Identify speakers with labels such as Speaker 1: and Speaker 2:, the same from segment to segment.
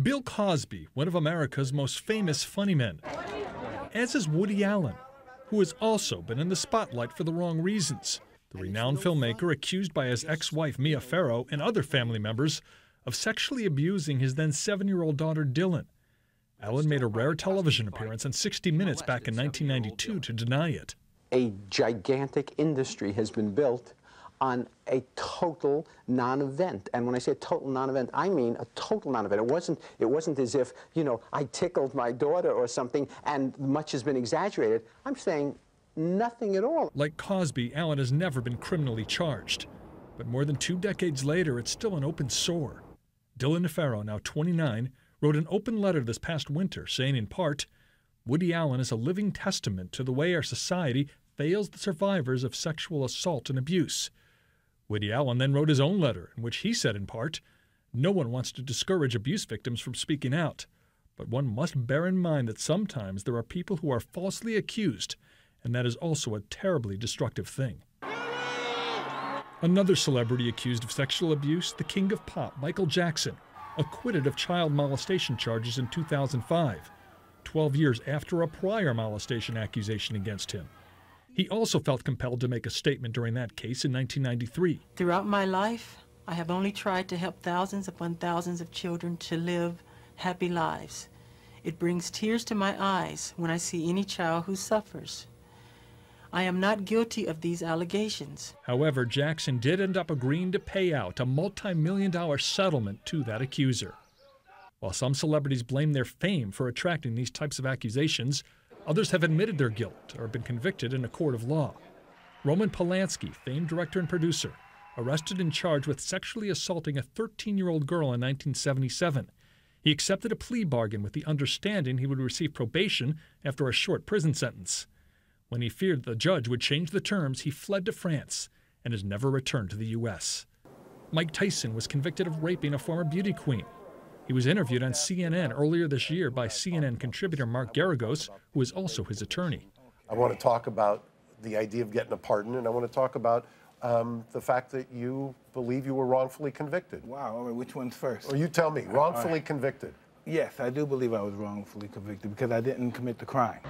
Speaker 1: Bill Cosby, one of America's most famous funny men, as is Woody Allen, who has also been in the spotlight for the wrong reasons. The renowned filmmaker accused by his ex-wife Mia Farrow and other family members of sexually abusing his then 7-year-old daughter Dylan. Allen made a rare television appearance on 60 Minutes back in 1992 to deny it.
Speaker 2: A gigantic industry has been built on a total non-event. And when I say a total non-event, I mean a total non-event. It wasn't as if, you know, I tickled my daughter or something and much has been exaggerated. I'm saying nothing at all.
Speaker 1: Like Cosby, Allen has never been criminally charged. But more than 2 decades later, it's still an open sore. Dylan Farrow, now 29, wrote an open letter this past winter saying in part, Woody Allen is a living testament to the way our society fails the survivors of sexual assault and abuse. Woody Allen then wrote his own letter in which he said in part, no one wants to discourage abuse victims from speaking out, but one must bear in mind that sometimes there are people who are falsely accused, and that is also a terribly destructive thing. Another celebrity accused of sexual abuse, the king of pop, Michael Jackson, acquitted of child molestation charges in 2005, 12 years after a prior molestation accusation against him. He also felt compelled to make a statement during that case in 1993.
Speaker 3: Throughout my life, I have only tried to help thousands upon thousands of children to live happy lives. It brings tears to my eyes when I see any child who suffers. I am not guilty of these allegations.
Speaker 1: However, Jackson did end up agreeing to pay out a multi-million-dollar settlement to that accuser. While some celebrities blame their fame for attracting these types of accusations, others have admitted their guilt or been convicted in a court of law. Roman Polanski, famed director and producer, arrested and charged with sexually assaulting a 13-year-old girl in 1977. He accepted a plea bargain with the understanding he would receive probation after a short prison sentence. When he feared the judge would change the terms, he fled to France and has never returned to the U.S. Mike Tyson was convicted of raping a former beauty queen. He was interviewed on CNN earlier this year by CNN contributor Mark Garagos, who is also his attorney.
Speaker 4: I want to talk about the idea of getting a pardon, and I want to talk about the fact that you believe you were wrongfully convicted.
Speaker 5: Wow, all right, which one's first?
Speaker 4: Or you tell me, wrongfully convicted.
Speaker 5: Yes, I do believe I was wrongfully convicted because I didn't commit the crime.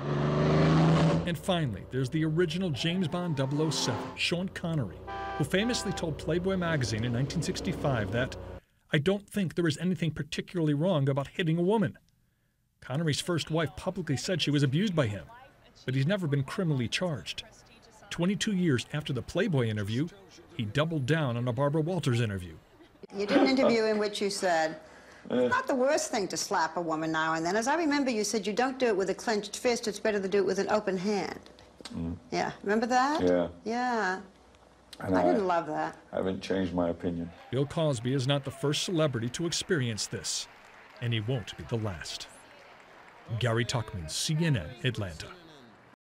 Speaker 1: And finally, there's the original James Bond 007, Sean Connery, who famously told Playboy magazine in 1965 that, I don't think there is anything particularly wrong about hitting a woman. Connery's first wife publicly said she was abused by him, but he's never been criminally charged. 22 years after the Playboy interview, he doubled down on a Barbara Walters interview.
Speaker 6: You did an interview in which you said, it's not the worst thing to slap a woman now and then. As I remember, you said you don't do it with a clenched fist, it's better to do it with an open hand. Yeah, remember that?
Speaker 7: Yeah.
Speaker 6: Yeah.
Speaker 7: And
Speaker 6: I didn't love that.
Speaker 7: I haven't changed my opinion.
Speaker 1: Bill Cosby is not the first celebrity to experience this, and he won't be the last. Gary Tuchman, CNN, Atlanta.